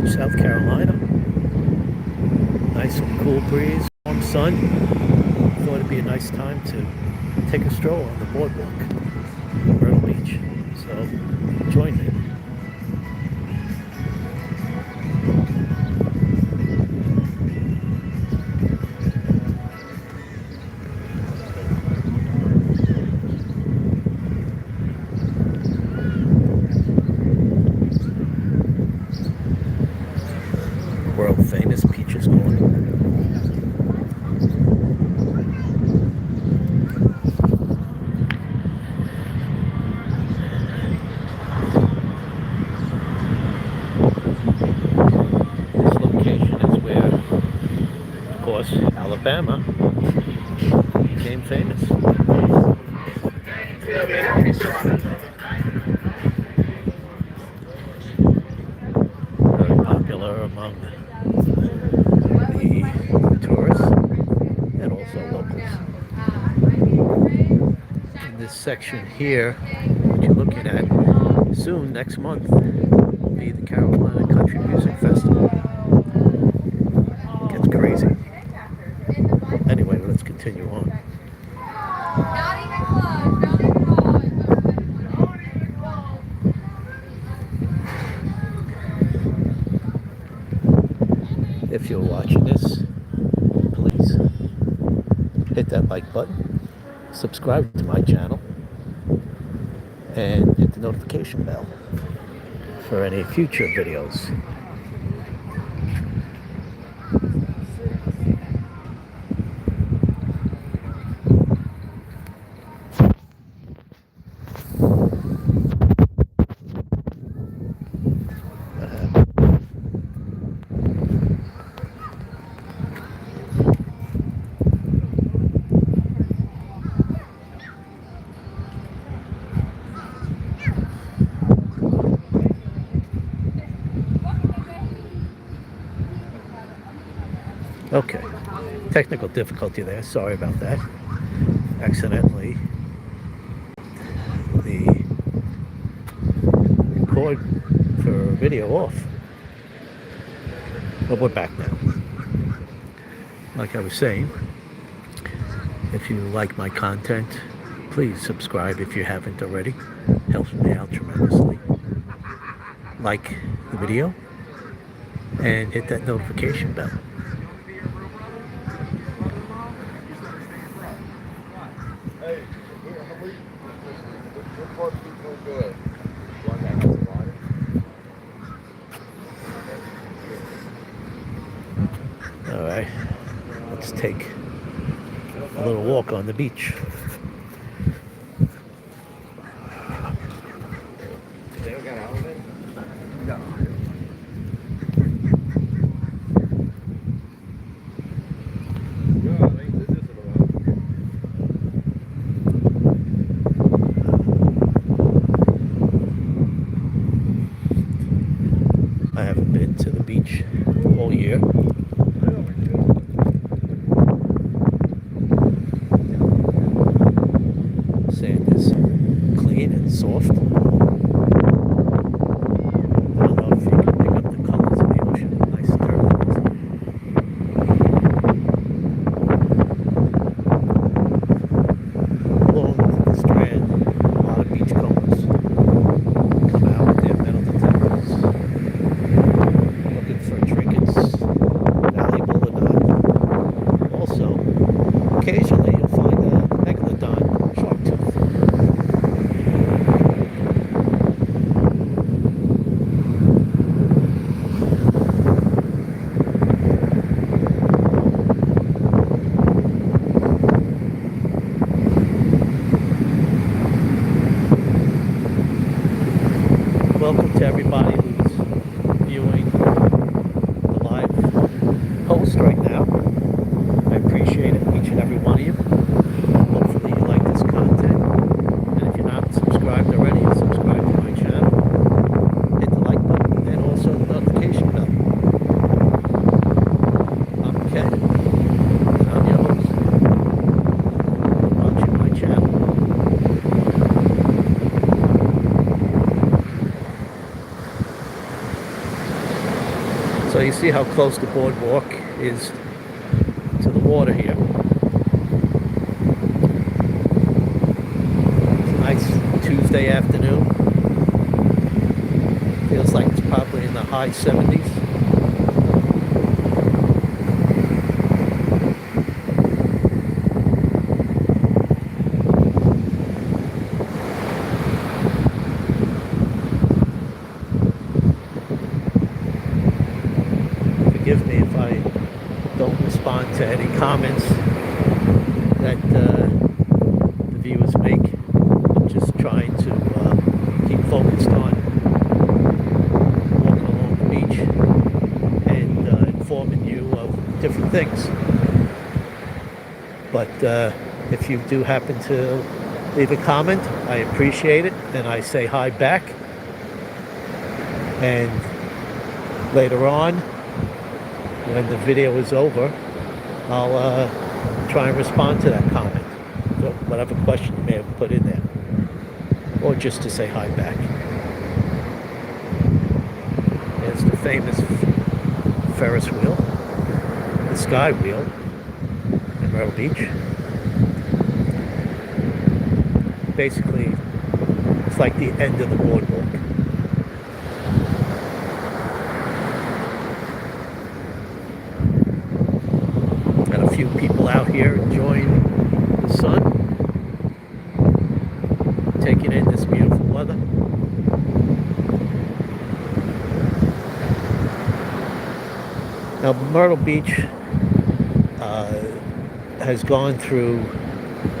Beach, South Carolina. Nice and cool breeze, warm sun. Thought it'd be a nice time to take a stroll on the boardwalk, Myrtle Beach. So join me. World famous peaches corn. This location is where, of course, Alabama became famous. Very popular among the tourists and also locals. In this section here, what you're looking at, soon next month will be the Carolina Country Music Festival. It gets crazy. Anyway, let's continue on. If you're watching this, please hit that like button, subscribe to my channel, and hit the notification bell for any future videos. Okay, technical difficulty there, sorry about that. Accidentally the record for video off. But we're back now. Like I was saying, if you like my content, please subscribe if you haven't already. Helps me out tremendously. Like the video and hit that notification bell. All right, let's take a little walk on the beach. I haven't been to the beach all year. Sand is clean and soft. I don't know if you can pick up the colors of the ocean. Nice turquoise. Along the strand, a lot of beachcombers come out with their metal detectors, looking for trinkets, valuable or not. Also, occasionally you'll find a megalodon shark tooth. Welcome to everybody who's viewing the live post right now. I appreciate it, each and every one of you. Hopefully you like this content. And if you're not subscribed already, subscribe to my channel. Hit the like button and also the notification bell. I'm Ken, and I'm your host. Watching my channel. So you see how close the boardwalk is to the water here. It's a nice Tuesday afternoon. Feels like it's probably in the high 70s. Forgive me if I don't respond to any comments that the viewers make. I'm just trying to keep focused on walking along the beach and informing you of different things. But if you do happen to leave a comment, I appreciate it, and I say hi back. And later on, when the video is over, I'll try and respond to that comment. So whatever question you may have put in there. Or just to say hi back. There's the famous Ferris wheel, the Sky Wheel in Myrtle Beach. Basically, it's like the end of the boardwalk. A few people out here enjoying the sun, taking in this beautiful weather. Now, Myrtle Beach has gone through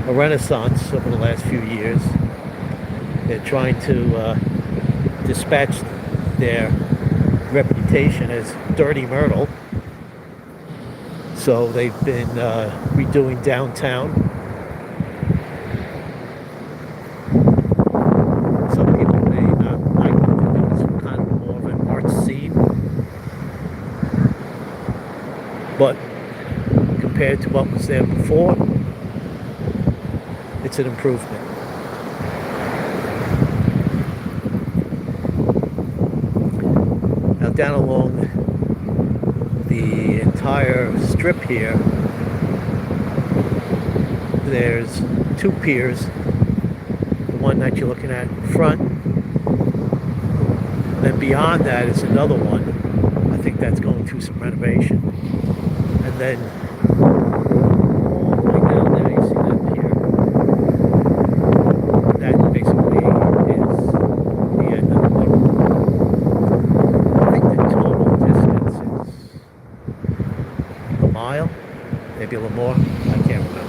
a renaissance over the last few years. They're trying to dispatch their reputation as Dirty Myrtle. So they've been redoing downtown. Some people may not like what they're doing. It's kind of more of an art scene. But compared to what was there before, it's an improvement. Now down along the entire strip here, there's two piers. The one that you're looking at in front, then beyond that is another one. I think that's going through some renovation. And then all the way down there, you see that pier. That basically is the end of the boardwalk. I think the total distance is a mile, maybe a little more. I can't remember.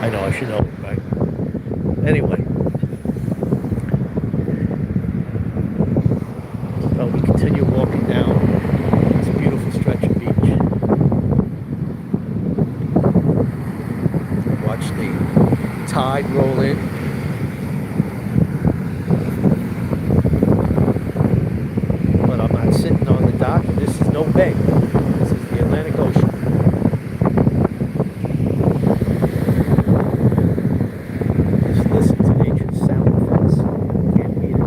I know I should know it, right? Anyway, so we continue walking down this beautiful stretch of beach. Watch the tide roll in. But I'm not sitting on the dock. This is no bay. This is the Atlantic Ocean. Just listen to nature's sound effects. Can't beat it.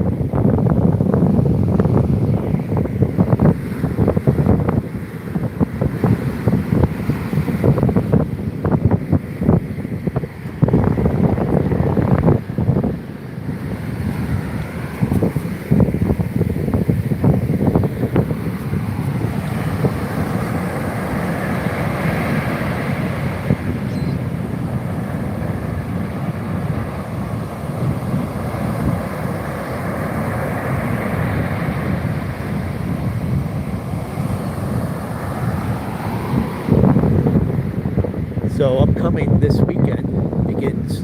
So upcoming this weekend begins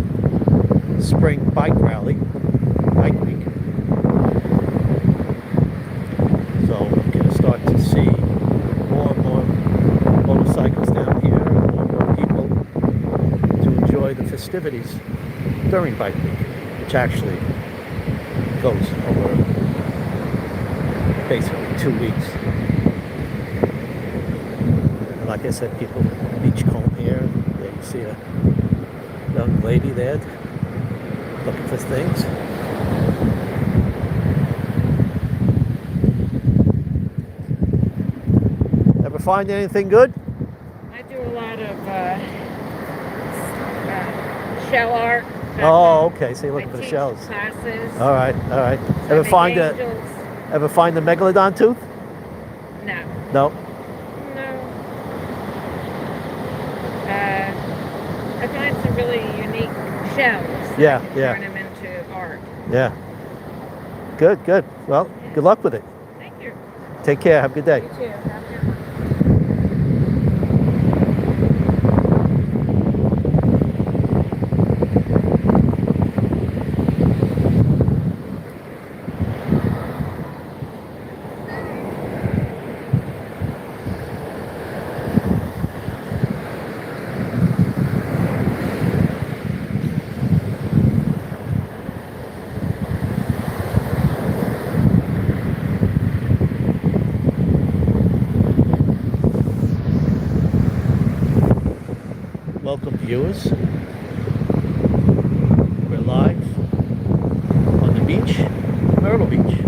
Spring Bike Rally, Bike Week. So we're going to start to see more and more motorcycles down here, and more and more people to enjoy the festivities during Bike Week, which actually goes over basically 2 weeks. And like I said, people beachcomb here. There you see a young lady there looking for things. find anything good? I do a lot of shell art. Oh, okay. So you're looking I for the teach shells. classes. All right, all right. So Ever the find angels. Ever find the megalodon tooth? No. No. No. I find some really unique shells. Yeah, I can yeah. turn them into art. Yeah. Good, good. Well, good luck with it. Thank you. Take care. Have a good day. You too. Have a good one. Welcome, viewers. We're live on the beach, Myrtle Beach.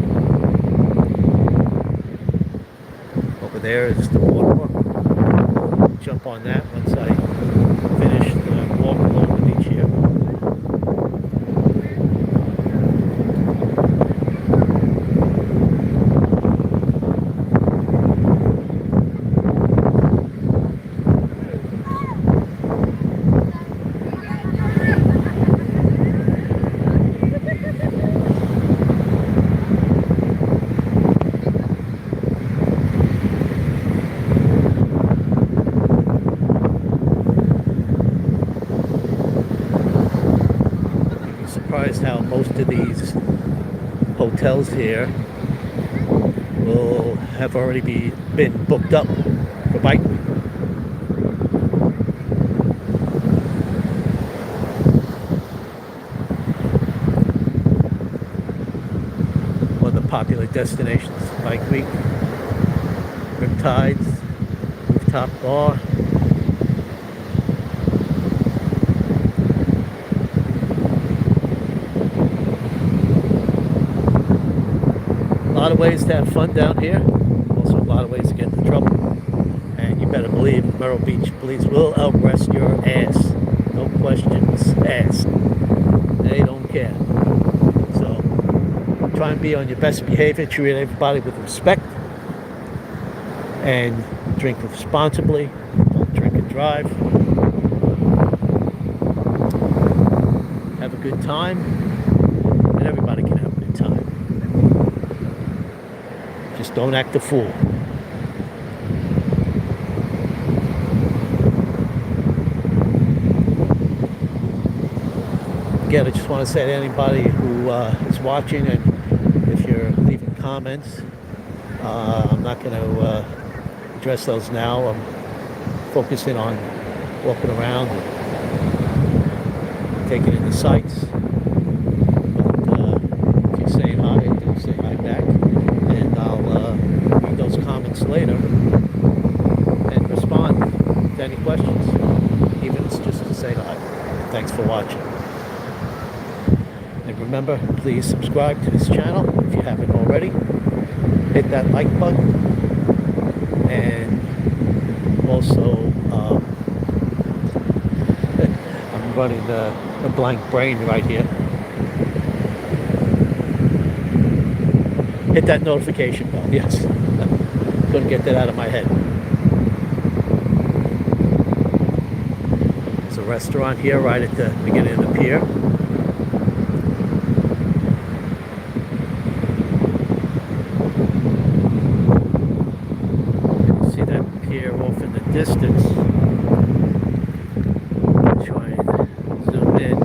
Over there is the Boardwalk. Jump on that once I finish the walk along the beach here. Surprised how most of these hotels here will have already been booked up for biking. One of the popular destinations, Bike Week, Riptides, Rooftop Bar. A lot of ways to have fun down here. Also a lot of ways to get into trouble. And you better believe Myrtle Beach police will arrest your ass. No questions asked. They don't care. So try and be on your best behavior. Treat everybody with respect. And drink responsibly. Don't drink and drive. Have a good time. And everybody can have a good time. Just don't act a fool. Again, I just want to say to anybody who is watching, and if you're leaving comments, I'm not going to address those now. I'm focusing on walking around and taking in the sights. But if you're saying hi, I do say hi back. And I'll read those comments later and respond to any questions, even if it's just to say hi. Thanks for watching. And remember, please subscribe to this channel if you haven't already. Hit that like button. And also, I'm running a blank brain right here. Hit that notification bell, yes. Couldn't get that out of my head. There's a restaurant here right at the beginning of the pier. See that pier off in the distance. Try and zoom in.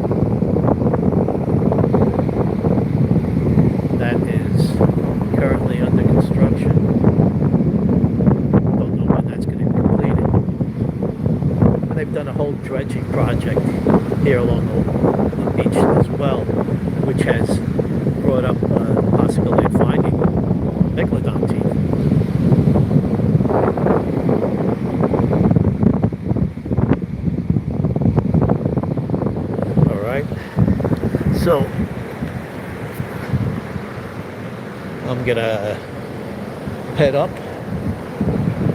That is currently under construction. Don't know when that's going to be completed. But they've done a whole dredging project here along the beach as well, which has brought up the possibility of finding megalodon teeth. All right. So I'm gonna head up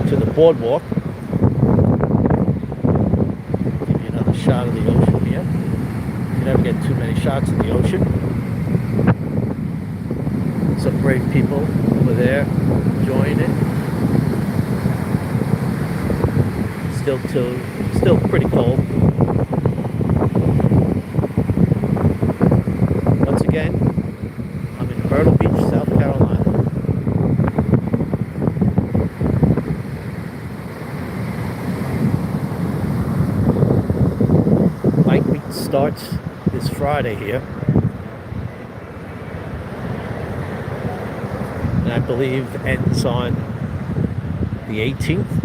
to the boardwalk. Give you another shot of the ocean here. You never get too many shots of the ocean. Some brave people over there enjoying it. Still pretty cold. Once again, I'm in Myrtle Beach, South Carolina. Bike week starts this Friday here. And I believe ends on the 18th.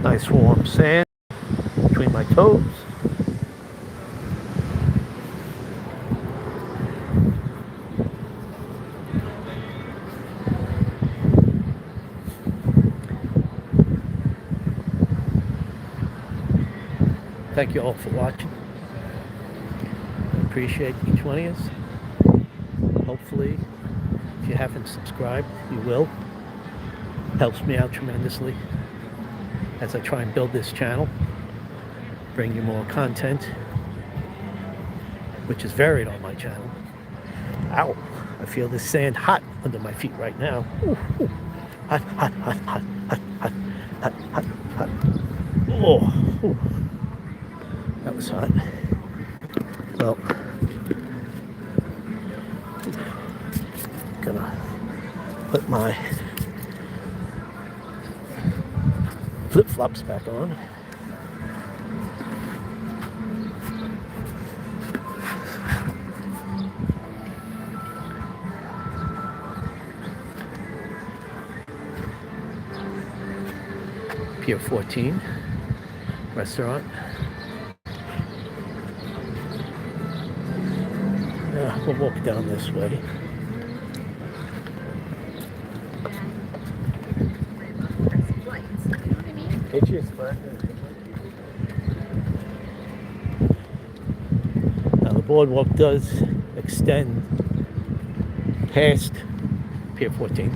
Nice warm sand between my toes. Thank you all for watching. I appreciate each one of you. Hopefully, if you haven't subscribed, you will. Helps me out tremendously as I try and build this channel, bring you more content, which is varied on my channel. Ow, I feel this sand hot under my feet right now. Ooh, ooh. Hot, hot, hot, hot, hot, hot, hot, hot, hot. Oh, ooh. That was hot. Well, gonna put my flip-flops back on. Pier 14 restaurant. Yeah, we'll walk down this way. Now the boardwalk does extend past Pier 14.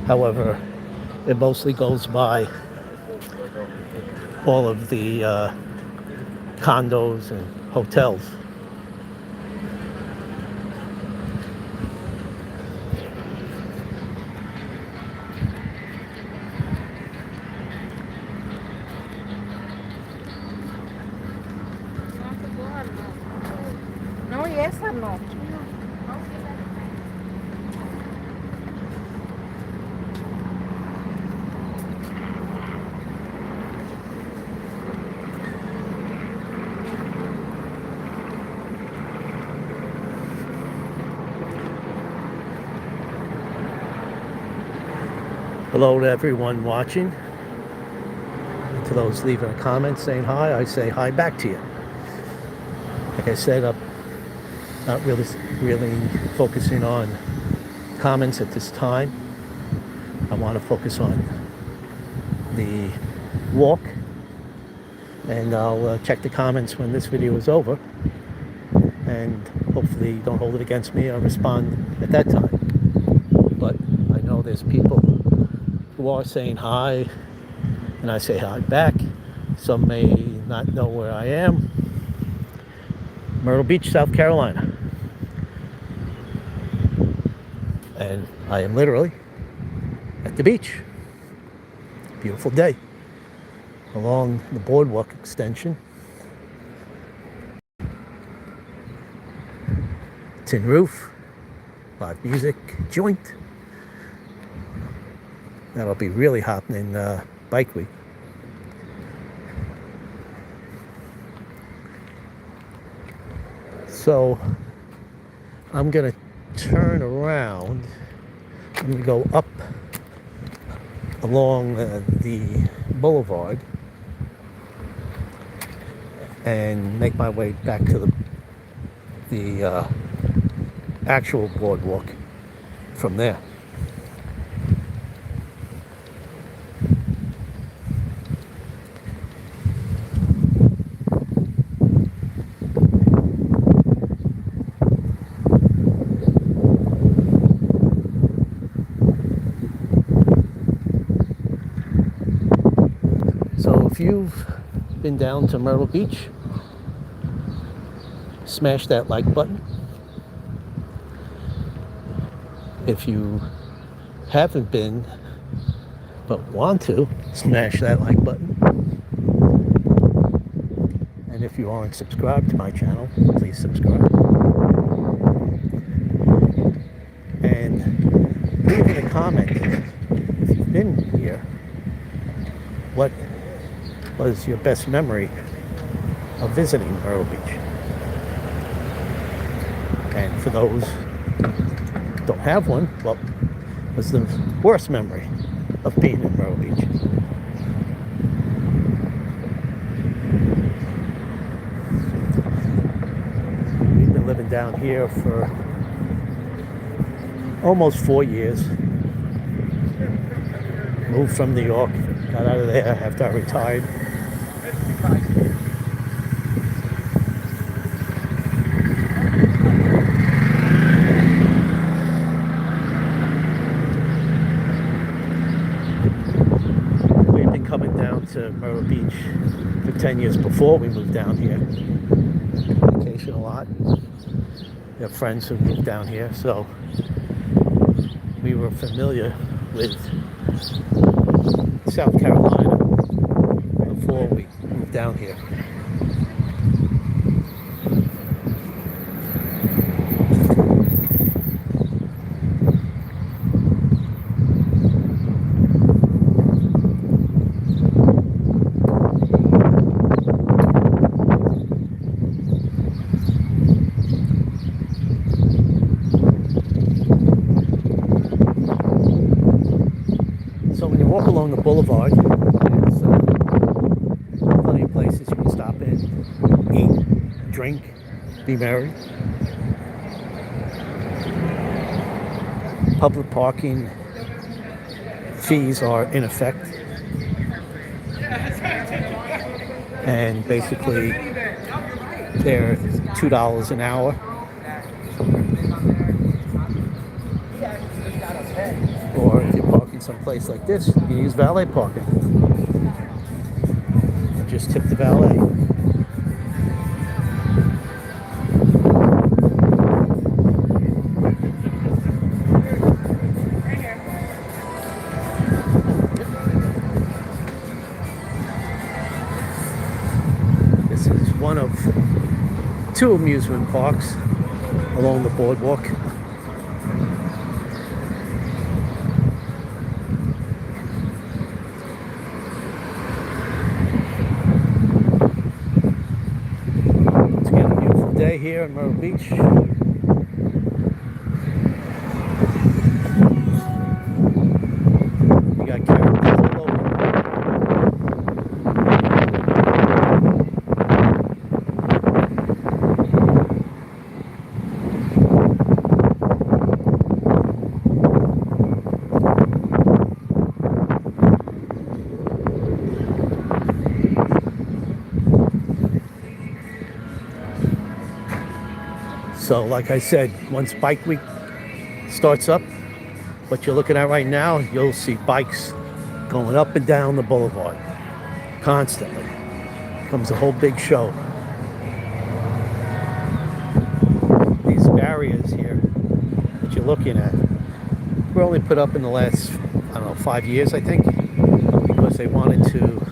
However, it mostly goes by all of the condos and hotels. No, y esa no. Hello to everyone watching. To those leaving a comment saying hi, I say hi back to you. Like I said, I'm not really focusing on comments at this time. I want to focus on the walk, and I'll check the comments when this video is over, and hopefully you don't hold it against me. I'll respond at that time. But I know there's people who are saying hi, and I say hi back. Some may not know where I am. Myrtle Beach, South Carolina. And I am literally at the beach. Beautiful day. Along the boardwalk extension. Tin roof, live music, joint. That'll be really happening bike week. So I'm gonna turn around. I'm gonna go up along the boulevard and make my way back to the actual boardwalk from there. So if you've been down to Myrtle Beach, smash that like button. If you haven't been but want to, smash that like button. And if you aren't subscribed to my channel, please subscribe. And leave in a comment if you've been here, what was your best memory of visiting Myrtle Beach? And for those who don't have one, what was the worst memory of being in Myrtle Beach? We've been living down here for almost 4 years. Moved from New York, got out of there after I retired. We've been coming down to Myrtle Beach for 10 years before we moved down here. Vacation a lot. We have friends who moved down here, so we were familiar with South Carolina before we moved down here. So when you walk along the boulevard, there's plenty of places you can stop in, eat, drink, be merry. Public parking fees are in effect. And basically, they're $2 an hour. Or if you're parking someplace like this, you can use valet parking. And just tip the valet. This is one of 2 amusement parks along the boardwalk. Day here in Myrtle Beach. You got characters all over. So like I said, once Bike Week starts up, what you're looking at right now, you'll see bikes going up and down the boulevard constantly. Comes a whole big show. These barriers here that you're looking at were only put up in the last, 5 years, I think, because they wanted to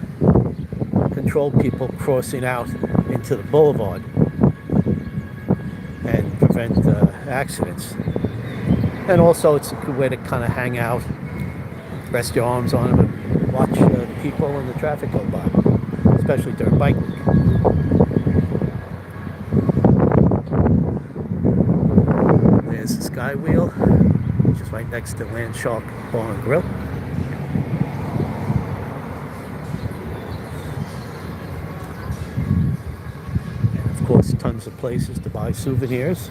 control people crossing out into the boulevard and prevent accidents. And also it's a good way to kind of hang out, rest your arms on them, and watch the people and the traffic go by, especially during Bike Week. There's the Sky Wheel, which is right next to Land Shark Bar and Grill. course, tons of places to buy souvenirs.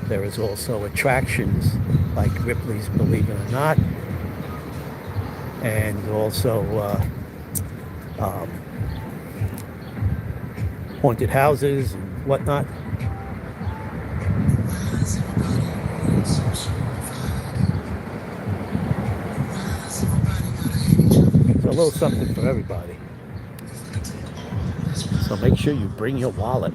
There is also attractions like Ripley's Believe It or Not, and also haunted houses and whatnot. It's a little something for everybody. So make sure you bring your wallet.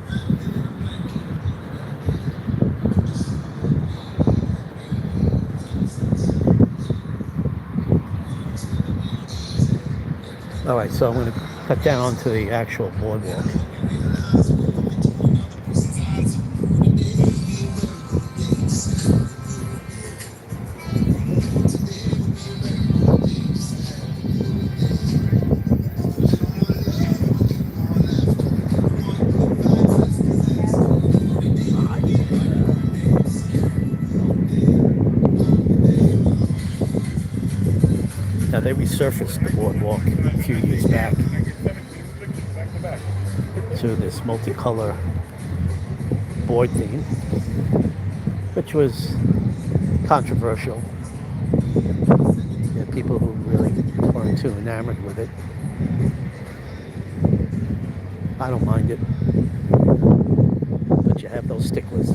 All right, so I'm going to cut down onto the actual boardwalk. Now, they resurfaced the boardwalk a few years back to this multicolor board theme, which was controversial. There are people who really weren't too enamored with it. I don't mind it, but you have those sticklers.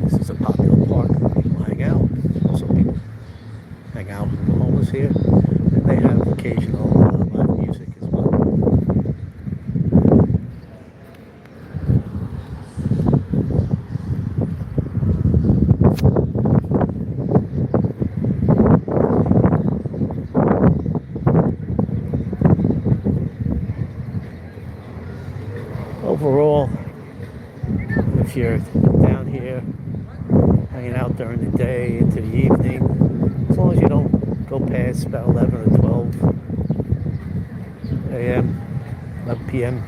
This is a popular park where people hang out. Some people hang out with the homeless here, and they have occasional live music as well. Overall, if you're down here hanging out during the day into the evening, as long as you don't go past about 11 or 12 a.m., 11 p.m.,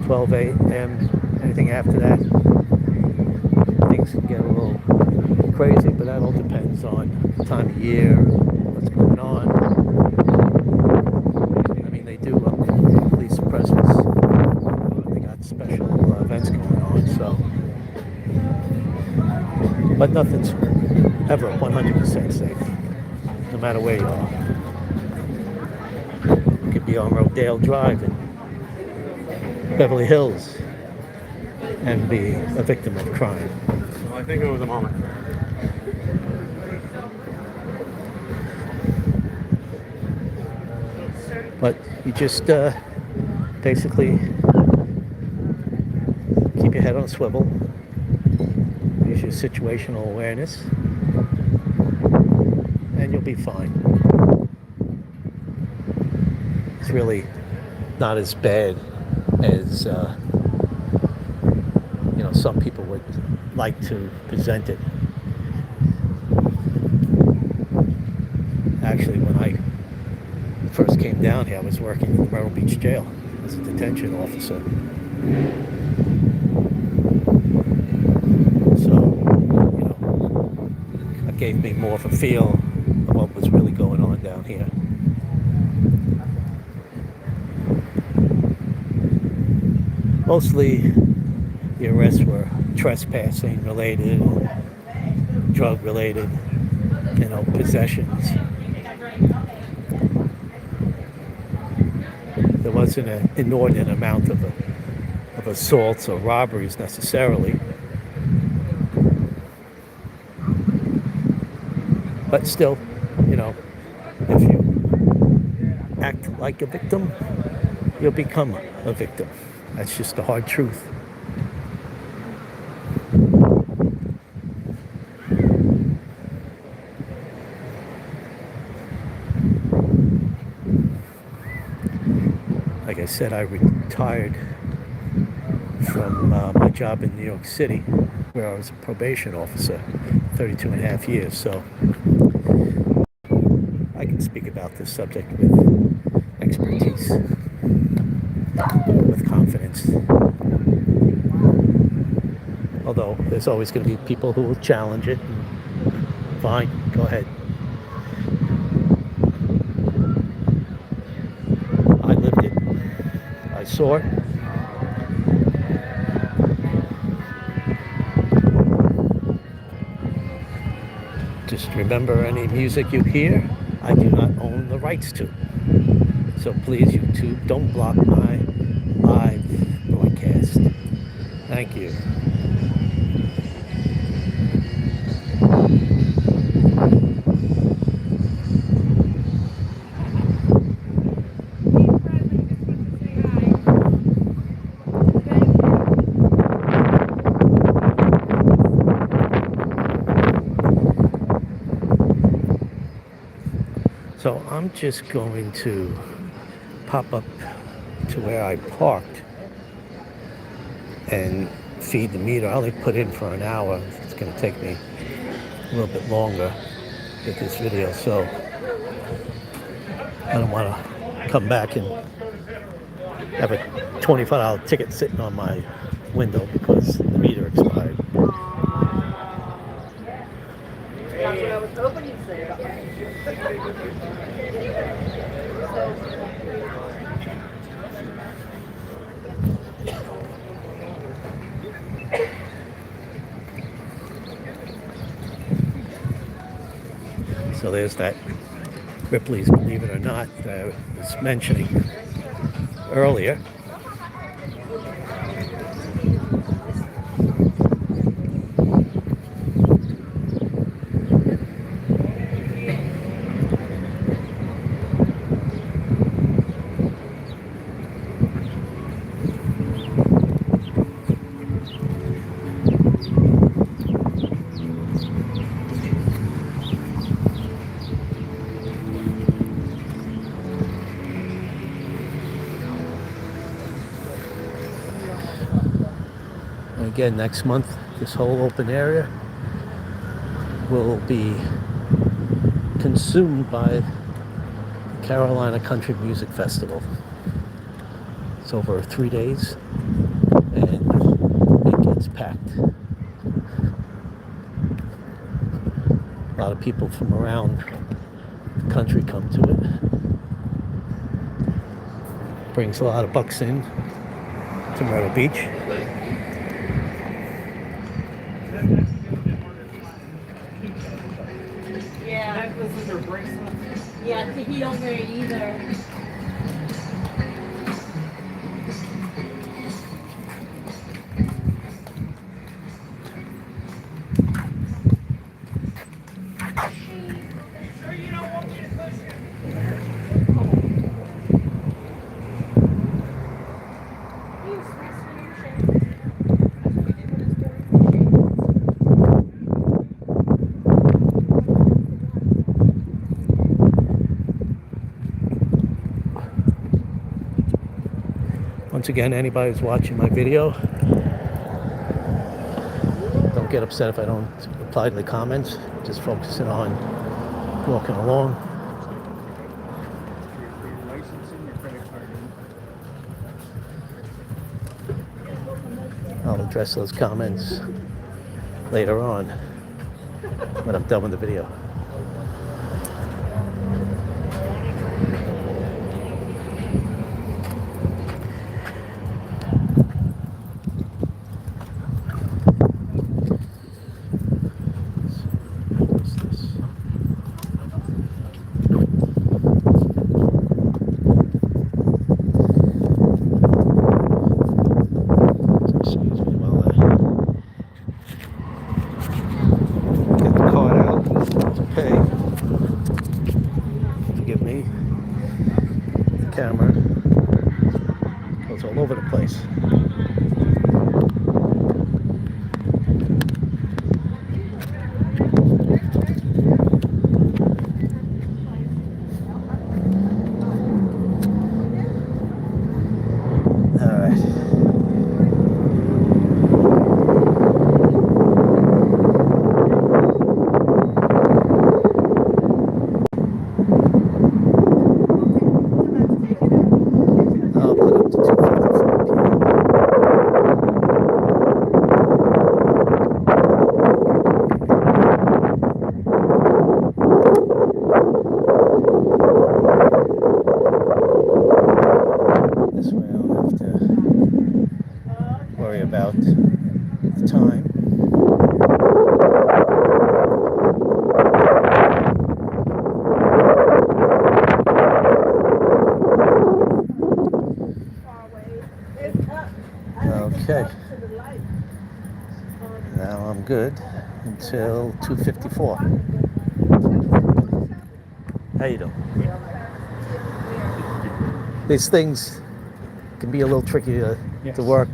12 a.m., anything after that, things can get a little crazy, but that all depends on the time of year, what's going on. I mean, they do police presence. They got special events going on, so. But nothing's ever 100% safe, no matter where you are. You could be on Rodale Drive in Beverly Hills and be a victim of crime. Well, I think it was a moment. But you just basically keep your head on a swivel. Use your situational awareness, and you'll be fine. It's really not as bad as some people would like to present it. Actually, when I first came down here, I was working in the Myrtle Beach jail as a detention officer. It gave me more of a feel of what was really going on down here. Mostly the arrests were trespassing related, drug related, possessions. There wasn't an inordinate amount of assaults or robberies necessarily. But still, if you act like a victim, you'll become a victim. That's just the hard truth. Like I said, I retired from my job in New York City, where I was a probation officer, 32 and a half years, so I can speak about this subject with expertise, with confidence. although there's always going to be people who will challenge it. Fine, go ahead. I lived it. I saw it. Just remember, any music you hear, I do not own the rights to. So please, YouTube, don't block my live broadcast. Thank you. So I'm just going to pop up to where I parked and feed the meter. I only put in for an hour. It's going to take me a little bit longer to get this video, so I don't want to come back and have a $25 ticket sitting on my window because the meter expired. That's what I was hoping you'd say. So there's that Ripley's Believe It or Not that I was mentioning earlier. Again, next month, this whole open area will be consumed by the Carolina Country Music Festival. It's over 3 days, and it gets packed. A lot of people from around the country come to it. Brings a lot of bucks in to Myrtle Beach. Yeah, he don't wear it either. Once again, anybody who's watching my video, don't get upset if I don't reply to the comments. Just focusing on walking along. I'll address those comments later on when I'm done with the video. Camera goes all over the place. All right. I'll put up to 254 p.m. good until 2:54. How you doing? These things can be a little tricky to work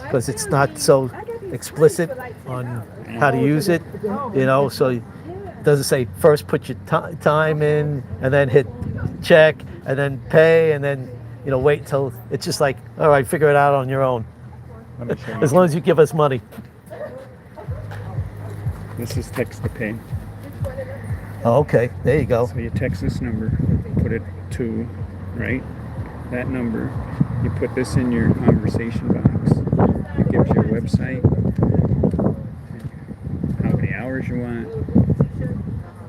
because it's not so explicit on how to use it, so it doesn't say first put your time in and then hit check and then pay and then wait till it's just like, all right, figure it out on your own. As long as you give us money. This is text to pay. Oh, okay, there you go. So you text this number, put it to, right? That number. You put this in your conversation box. It gives you a website, how many hours you want,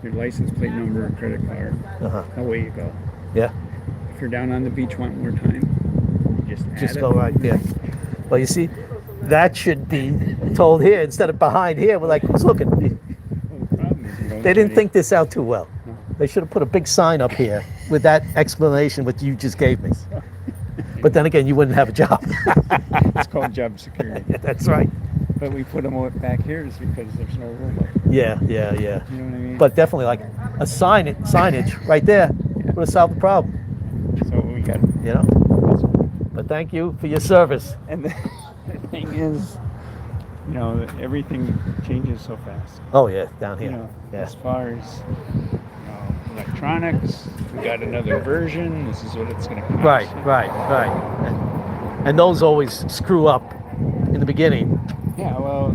your license plate number, credit card. Away you go. Yeah. If you're down on the beach wanting more time, you just go right there. Well, you see, that should be told here instead of behind here. We're like, who's looking? Well, the problem is you don't They didn't really- think this out too well. They should have put a big sign up here with that explanation what you just gave me. But then again, you wouldn't have a job. It's called job security. That's right. But we put them back here is because there's no room. Yeah. You know what I mean? But definitely like a signage right there would have solved the problem. So we got. But thank you for your service. And the thing is, everything changes so fast. Oh yeah, down here. As far as electronics, we got another version. This is what it's going to cost. Right. And those always screw up in the beginning. Yeah, well,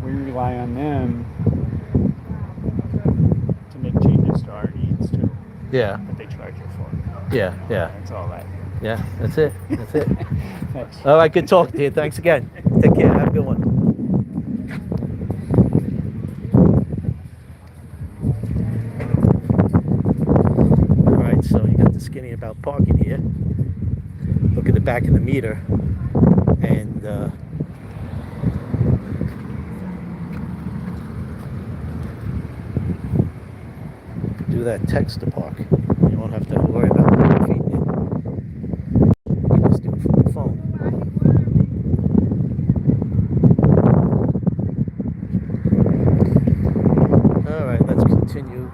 we rely on them to make changes to our needs too. Yeah. But they charge you for it. Yeah. That's all that. Yeah, that's it. Thanks. All right, good talking to you. Thanks again. Take care. Have a good one. All right, so you got the skinny about parking here. Look at the back of the meter. And do that text to park. You won't have to worry about feeding it. You can just do it from your phone. All right, let's continue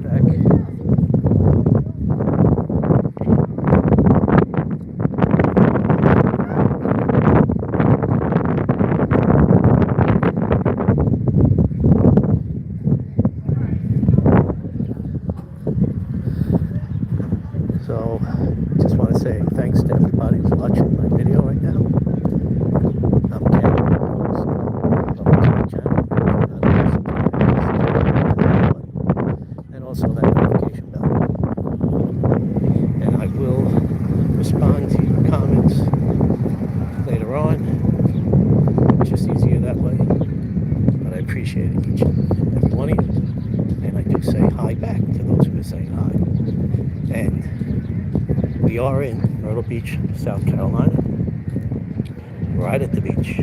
back. So, just want to say thanks to everybody who's watching my video right now. I'm Ken. Welcome to my channel. And also that notification bell. And I will respond to your comments later on. It's just easier that way. But I appreciate each and every one of you. And I do say hi back to those who are saying hi. And we are in Myrtle Beach, South Carolina, right at the beach.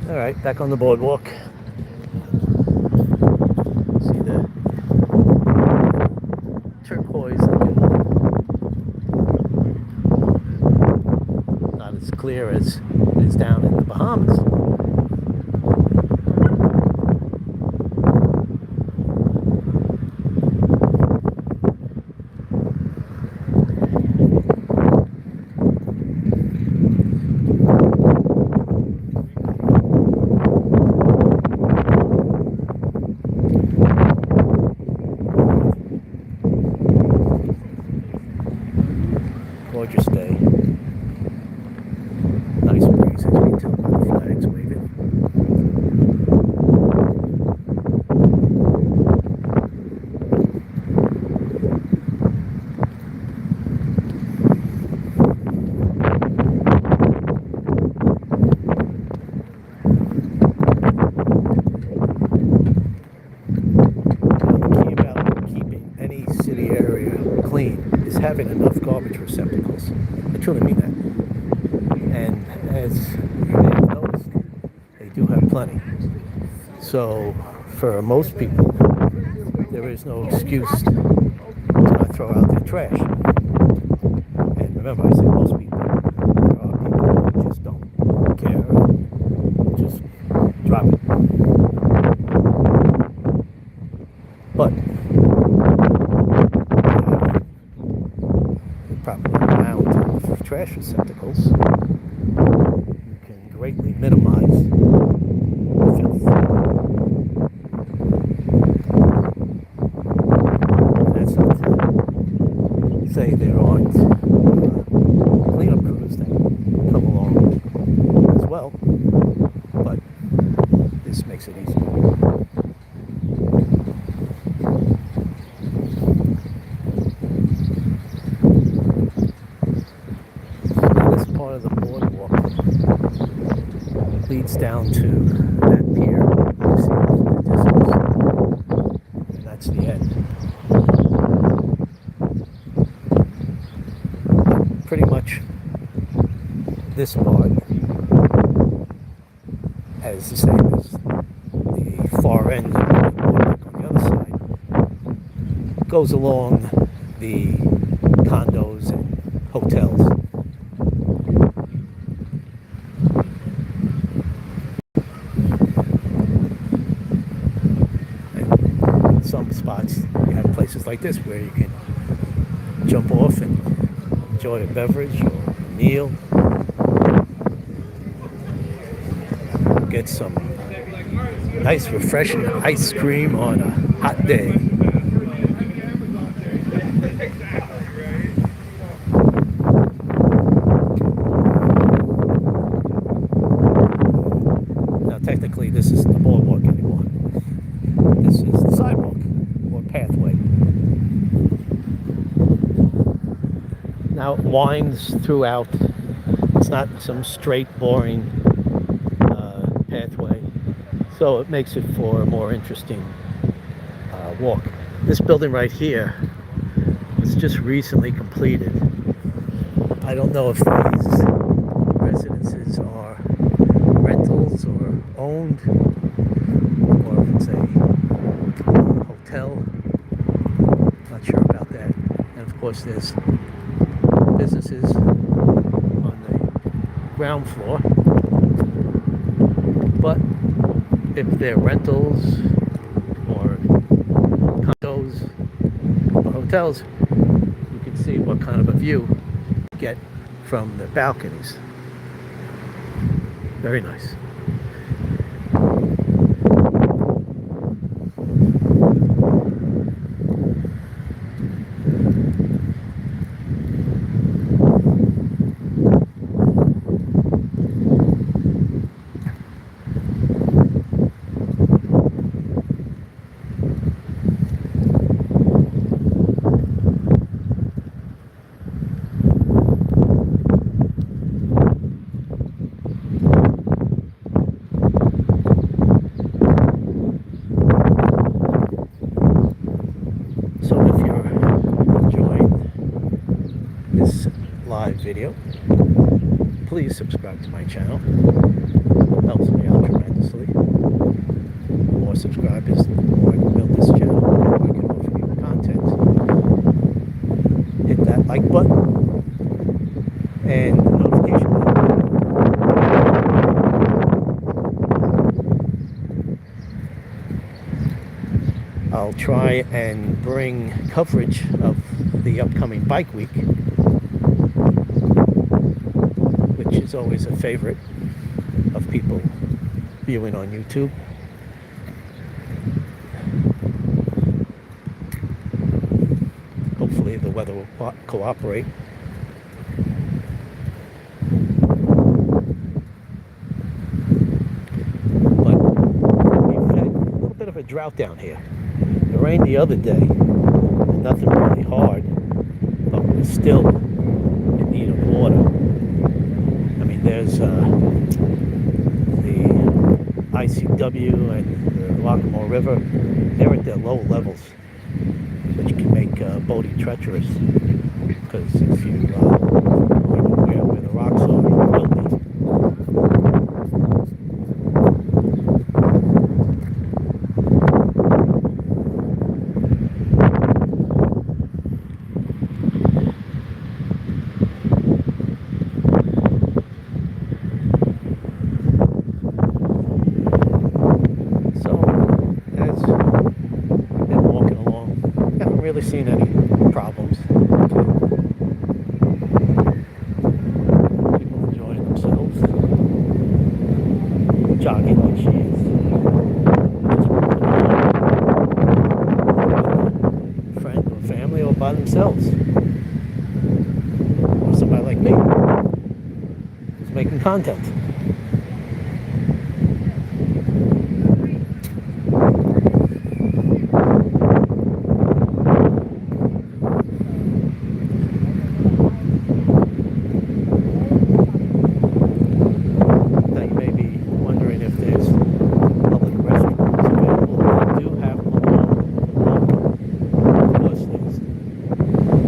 All right, back on the boardwalk. See the as clear as it is down in the Bahamas. Gorgeous day. Nice breeze, as you can tell by the flags waving. The key about keeping any city area clean is having enough garbage receptacles. I truly mean that. And as you may have noticed, they do have plenty. So for most people, there is no excuse to not throw out their trash. And remember, I say most people. There are people who just don't care and just drop it. But proper amount of trash receptacles, you can greatly minimize the filth. And that's not to say there aren't cleanup crews that come along as well, but this makes it easier. Part of the boardwalk leads down to that pier you see off in the distance, and that's the end. Pretty much this part is the same as the far end of the boardwalk on the other side. Goes along the condos and hotels. Some spots you have places like this where you can jump off and enjoy a beverage or a meal, get some nice refreshing ice cream on a hot day. Now technically this isn't the boardwalk anymore. This is the sidewalk or pathway. Now it winds throughout. It's not some straight, boring pathway, so it makes it for a more interesting walk. This building right here was just recently completed. I don't know if these residences are rentals or owned, or if it's a hotel. Not sure about that. And of course there's businesses on the ground floor, but if they're rentals or condos or hotels, you can see what kind of a view you get from the balconies. Very nice. So if you're enjoying this live video, please subscribe to my channel. It helps me out tremendously. The more subscribers, the more I can build this channel, the more I can offer you content. Hit that like button and the notification bell. try and bring coverage of the upcoming bike week, which is always a favorite of people viewing on YouTube. Hopefully the weather will cooperate. But we've had a little bit of a drought down here. It rained the other day, and nothing really hard, but we're still in need of water. I mean, there's the ICW and the Lockmore River. They're at their low levels, which can make boating treacherous, because if you where the rocks are, you will be. So, as we've been walking along, haven't really seen any problems. People enjoying themselves, jogging like she is. Just walking along with a friend or family or by themselves. Or somebody like me who's making content. Now you may be wondering if there's public restrooms available. We do have them along. Of course, there's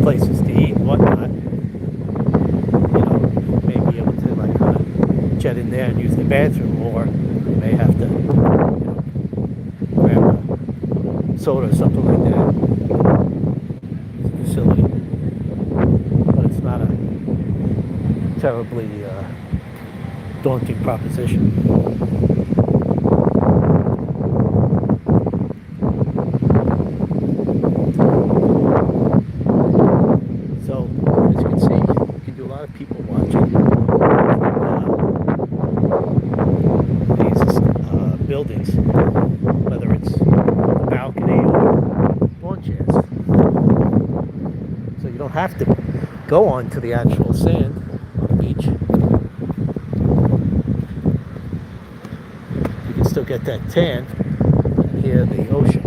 places to eat and whatnot. You know, you may be able to like kind of jet in there and use the bathroom, or you may have to, grab a soda or something like that. It's a facility, but it's not a terribly daunting proposition. So, as you can see, you can do a lot of people watching these buildings, whether it's a balcony or lawn chairs. So you don't have to go onto the actual sand on the beach. You can still get that tan and hear the ocean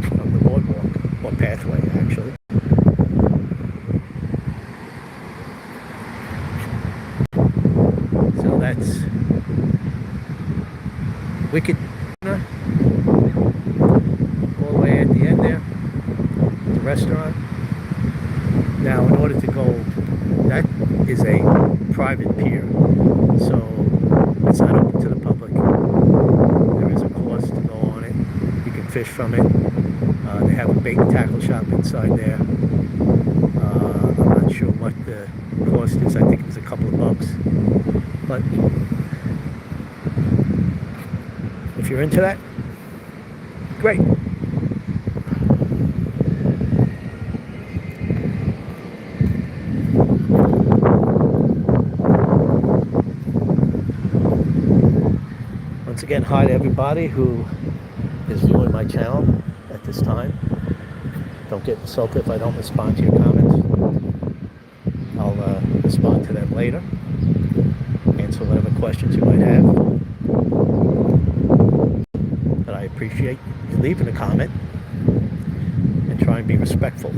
from the boardwalk, or pathway actually. So that's Wicked all the way at the end there, the restaurant. Now, in order to go, that is a private pier, so it's not open to the public. There is a cost to go on it. You can fish from it. They have a bait and tackle shop inside there. I'm not sure what the cost is. I think it was a couple of bucks. But if you're into that, great. Once again, hi to everybody who is viewing my channel at this time. Don't get insulted if I don't respond to your comments. I'll respond to them later. Answer whatever questions you might have. But I appreciate you leaving a comment and try and be respectful.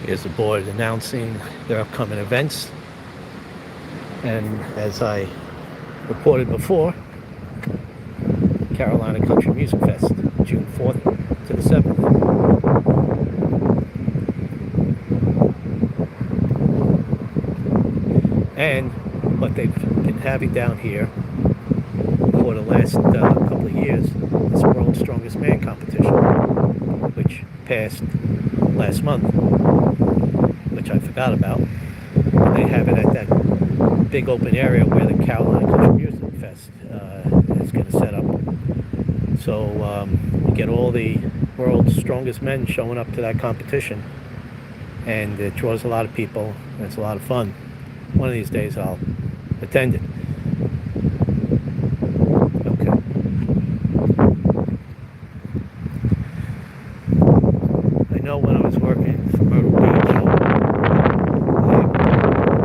Here's the board announcing their upcoming events. And as I reported before, Carolina Country Music Fest, June 4th to the 7th. And what they've been having down here for the last couple of years is the World's Strongest Man competition, which passed last month, which I forgot about. And they have it at that big open area where the Carolina Country Music Fest is going to set up. So you get all the world's strongest men showing up to that competition, and it draws a lot of people, and it's a lot of fun. One of these days I'll attend it. Okay. I know when I was working for Myrtle Beach,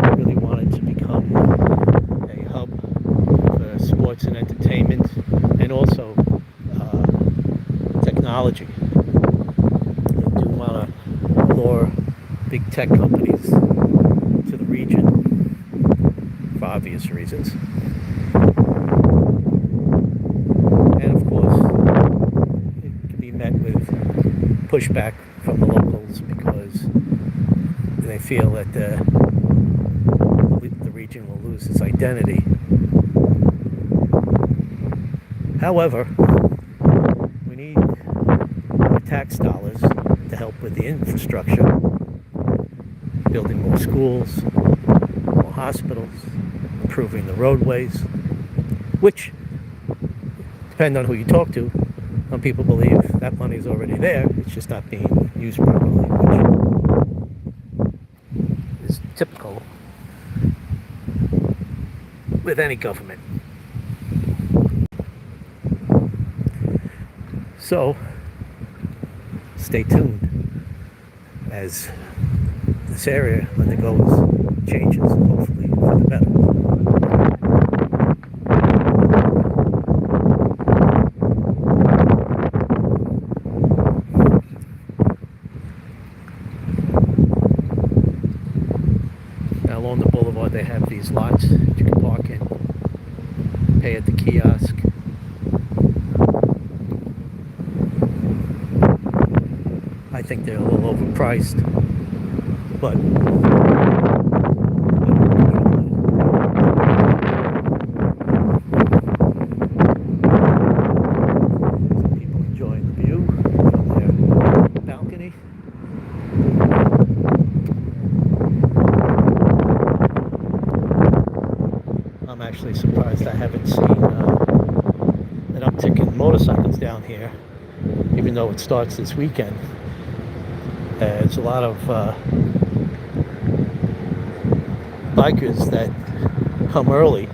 I really wanted to become a hub for sports and entertainment, and also technology. They do want to lure big tech companies to the region for obvious reasons. And of course, it can be met with pushback from the locals because they feel that the region will lose its identity. However, we need more tax dollars to help with the infrastructure, building more schools, more hospitals, improving the roadways, which, depending on who you talk to, some people believe that money is already there, it's just not being used properly, which is typical with any government. So, stay tuned as this area undergoes changes, hopefully for the better. Now along the boulevard they have these lots that you can park in, pay at the kiosk. I think they're a little overpriced, but some people enjoying the view from their balcony. I'm actually surprised I haven't seen an uptick in motorcycles down here, even though it starts this weekend. There's a lot of bikers that come early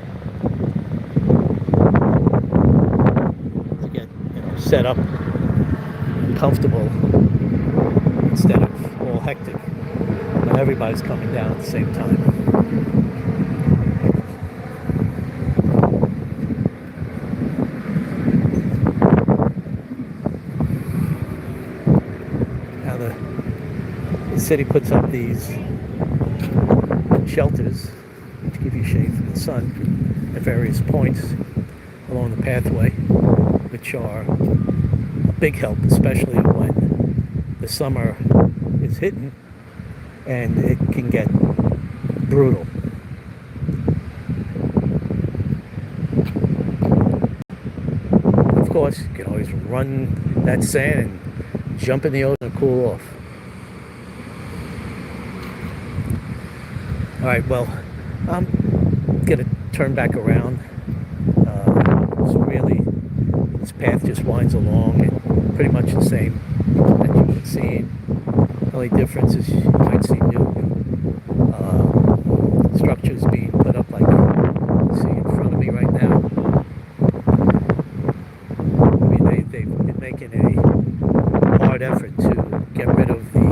to get set up and comfortable instead of all hectic when everybody's coming down at the same time. Now the city puts up these shelters to give you shade from the sun at various points along the pathway, which are a big help, especially when the summer is hitting and it can get brutal. Of course, you can always run that sand and jump in the ocean and cool off. All right, well, I'm going to turn back around. So really, this path just winds along and pretty much the same that you've been seeing. The only difference is you might see new structures being put up, like you see in front of me right now. I mean, they've been making a hard effort to get rid of the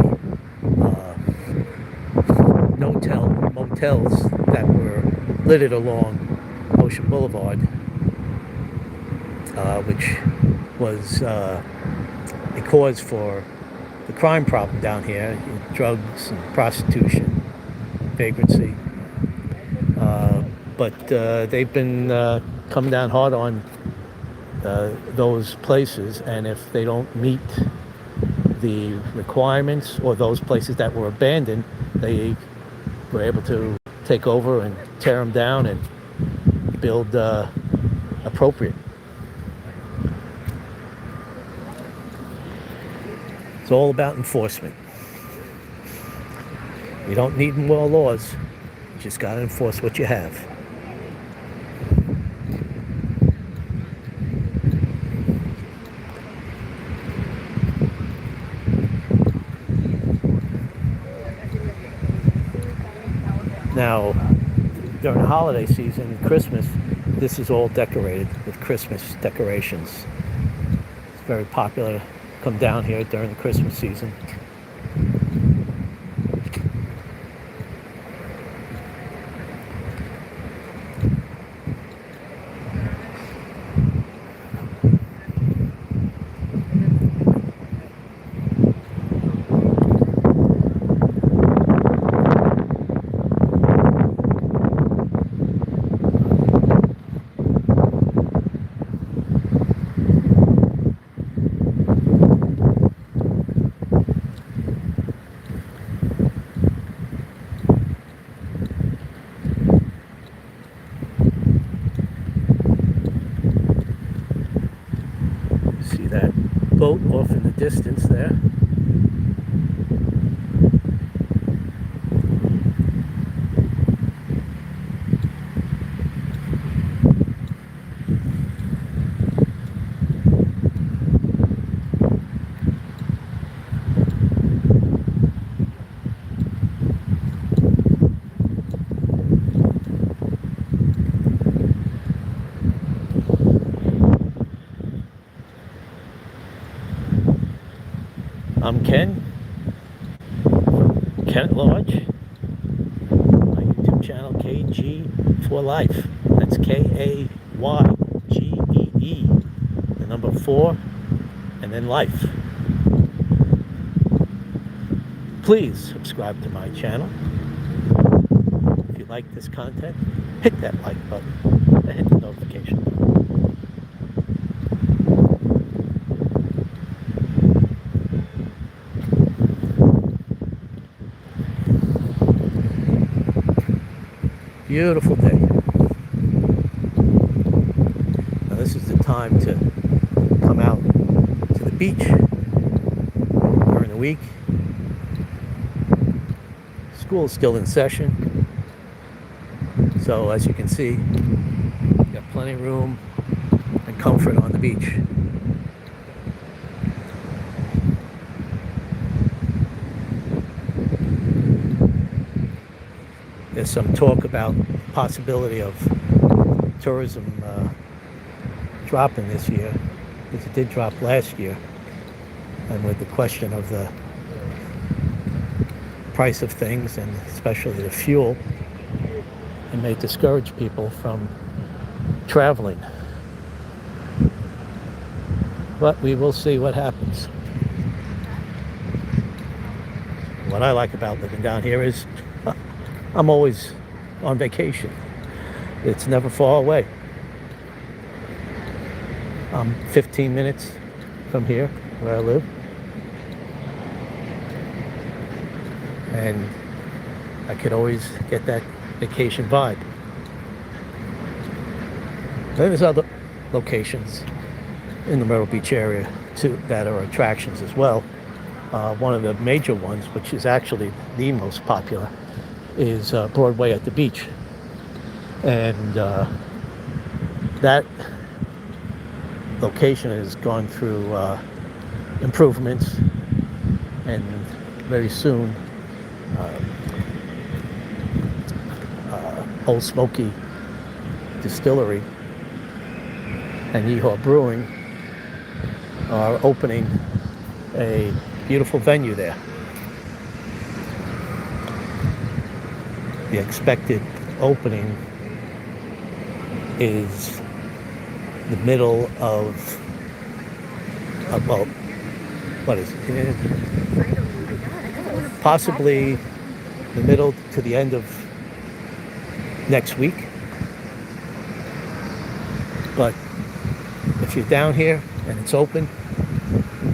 motels that were littered along Ocean Boulevard, which was a cause for the crime problem down here, drugs and prostitution, vagrancy. But they've been coming down hard on those places, and if they don't meet the requirements, or those places that were abandoned, they were able to take over and tear them down and build appropriate. It's all about enforcement. You don't need more laws. You just got to enforce what you have. Now, during the holiday season, Christmas, this is all decorated with Christmas decorations. It's very popular to come down here during the Christmas season. See that boat off in the distance there. I'm Ken from Ken at Large. My YouTube channel, KG for Life. That's KAYGEE, the number 4, and then life. Please subscribe to my channel. If you like this content, hit that like button and hit the notification button. Beautiful day. Now this is the time to come out to the beach during the week. School is still in session, so as you can see, you got plenty of room and comfort on the beach. There's some talk about possibility of tourism dropping this year, because it did drop last year, and with the question of the price of things, and especially the fuel, it may discourage people from traveling. But we will see what happens. What I like about living down here is I'm always on vacation. It's never far away. I'm 15 minutes from here, where I live. And I could always get that vacation vibe. Then there's other locations in the Myrtle Beach area too that are attractions as well. One of the major ones, which is actually the most popular, is Broadway at the beach. And that location has gone through improvements, and very soon Old Smoky Distillery and Yeehaw Brewing are opening a beautiful venue there. The expected opening is the middle of well, what is it? possibly the middle to the end of next week. But if you're down here and it's open,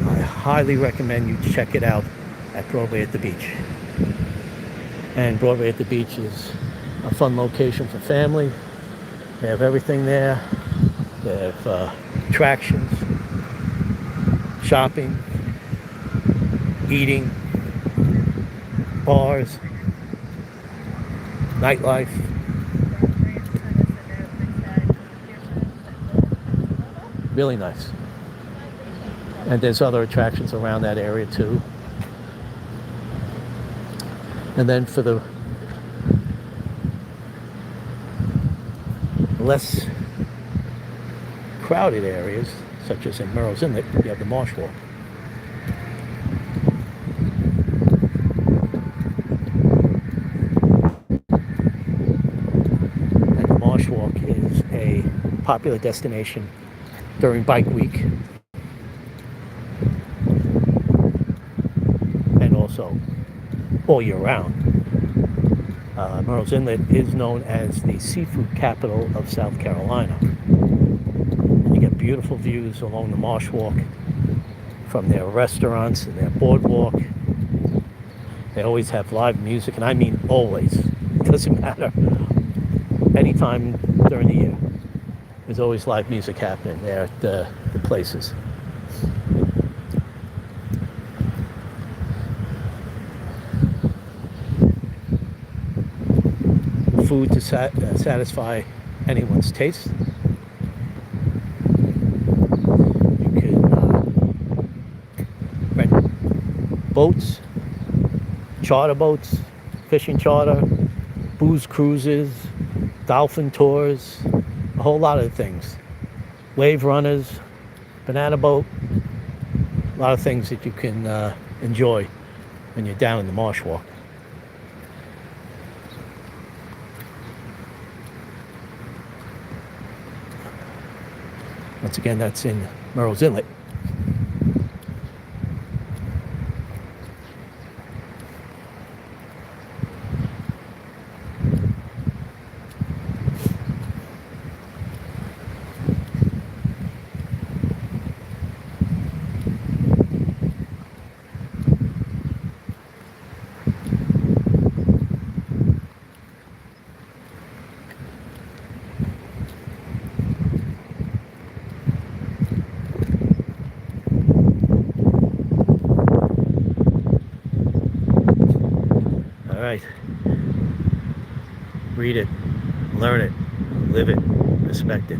I highly recommend you check it out at Broadway at the Beach. And Broadway at the Beach is a fun location for family. They have everything there. They have attractions, shopping, eating, bars, nightlife. Really nice. And there's other attractions around that area too. And then for the less crowded areas, such as in Myrtle's Inlet, you have the Marsh Walk. And the Marsh Walk is a popular destination during Bike Week and also all year round. Myrtle's Inlet is known as the seafood capital of South Carolina. You get beautiful views along the Marsh Walk from their restaurants and their boardwalk. They always have live music, and I mean always. It doesn't matter. Anytime during the year, there's always live music happening there at the places. Food to satisfy anyone's taste. You can rent boats, charter boats, fishing charter, booze cruises, dolphin tours, a whole lot of things. Wave runners, banana boat, a lot of things that you can enjoy when you're down in the Marsh Walk. Once again, that's in Myrtle's Inlet. Read it, learn it, live it, respect it.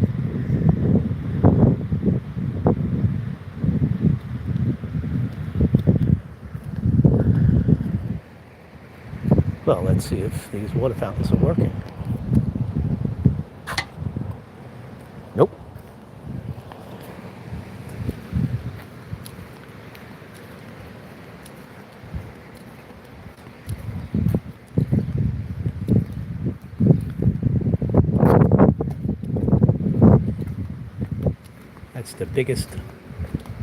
Well, let's see if these water fountains are working. Nope. That's the biggest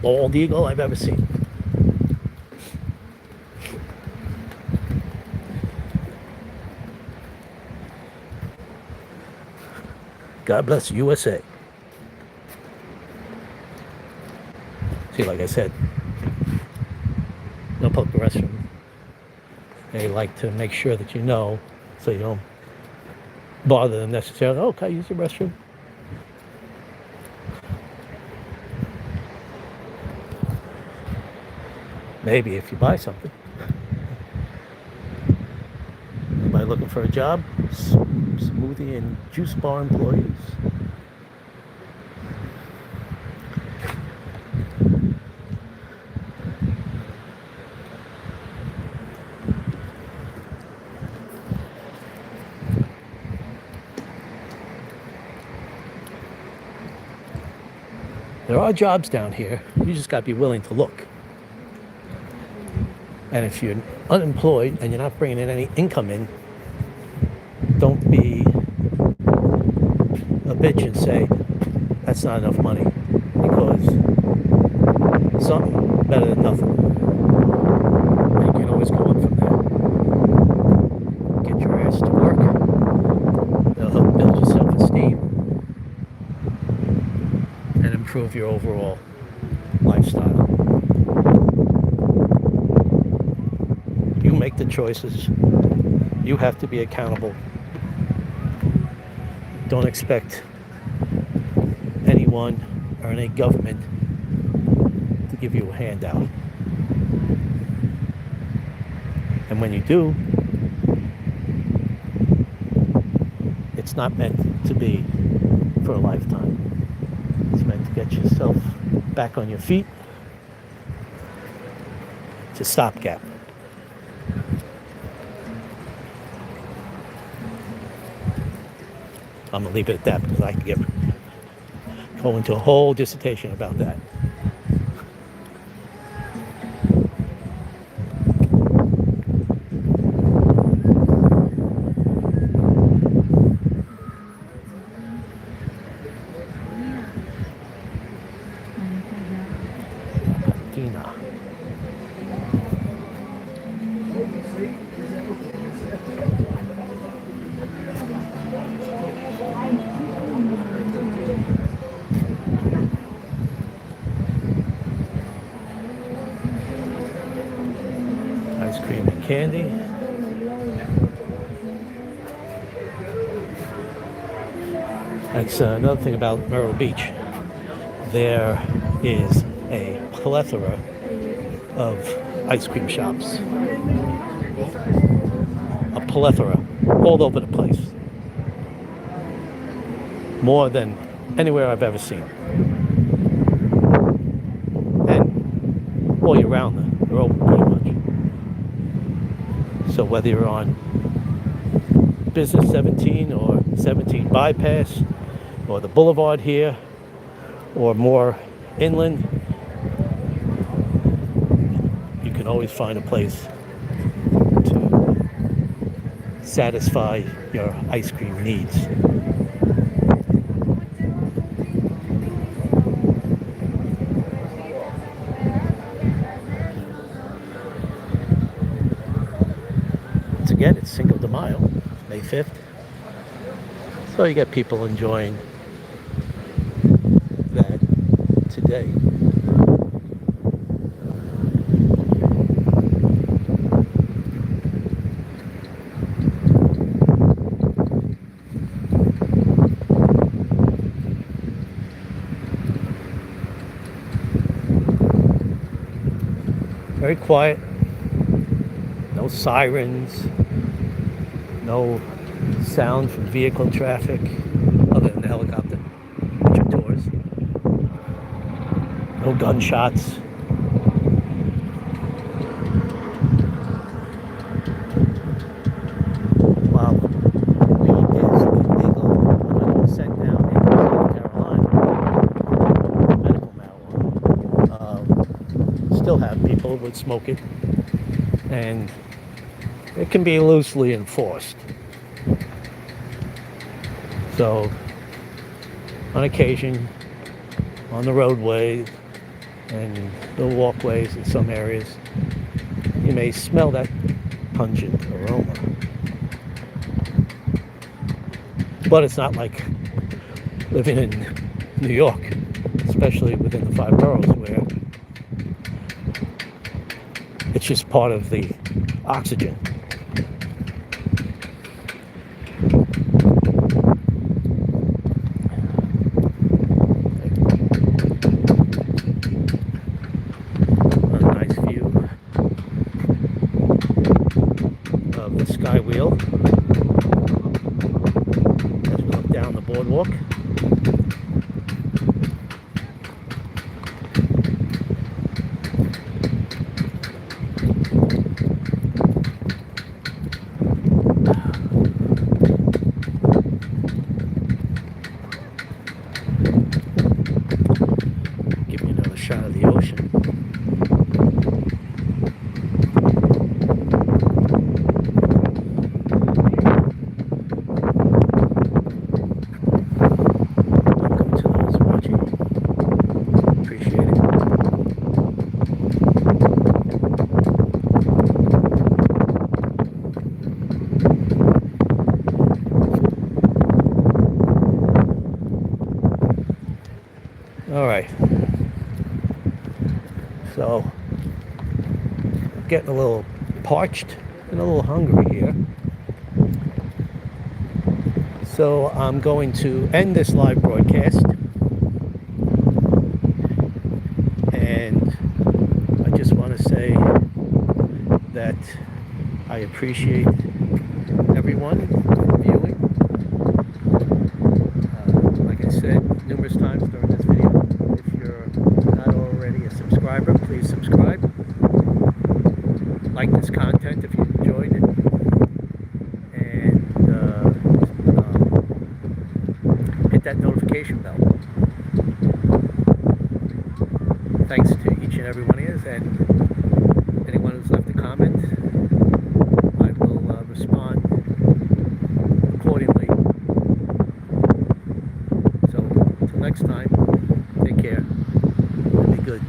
bald eagle I've ever seen. God bless USA. See, like I said, no public restroom. They like to make sure that you know, so you don't bother them necessarily. Oh, can I use your restroom? Maybe if you buy something. Anybody looking for a job? Smoothie and juice bar employees. There are jobs down here. You just got to be willing to look. And if you're unemployed and you're not bringing in any income in, don't be a bitch and say, that's not enough money. Because something better than nothing. always going from there. Get your ass to work. They'll help build your self-esteem and improve your overall lifestyle. You make the choices. You have to be accountable. Don't expect anyone or any government to give you a handout. And when you do, it's not meant to be for a lifetime. It's meant to get yourself back on your feet. It's a stopgap. I'm gonna leave it at that because I can go into a whole dissertation about that. Dina. Ice cream and candy. That's another thing about Myrtle Beach. There is a plethora of ice cream shops. A plethora all over the place. More than anywhere I've ever seen. And all year round, they're open pretty much. So whether you're on Business 17 or 17 Bypass or the Boulevard here or more inland, you can always find a place to satisfy your ice cream needs. Once again, it's Cinco de Mayo, May 5th. So you get people enjoying that today. Very quiet. No sirens. No sound from vehicle traffic other than the helicopter, which are tours. No gunshots. Wow. Weed is illegal 100% down in South Carolina. Medical marijuana. Still have people who would smoke it. And it can be loosely enforced. So, on occasion, on the roadways and the walkways in some areas, you may smell that pungent aroma. But it's not like living in New York, especially within the 5 boroughs, where it's just part of the oxygen. Sky wheel as we look down the boardwalk. Give me another shot of the ocean. All right. So, getting a little parched and a little hungry here. So I'm going to end this live broadcast. And I just want to say that I appreciate everyone viewing. Like I said numerous times during this video, if you're not already a subscriber, please subscribe. Like this content if you enjoyed it. And hit that notification bell. Thanks to each and every one of you, and anyone who's left a comment, I will respond accordingly. So, until next time, take care and be good.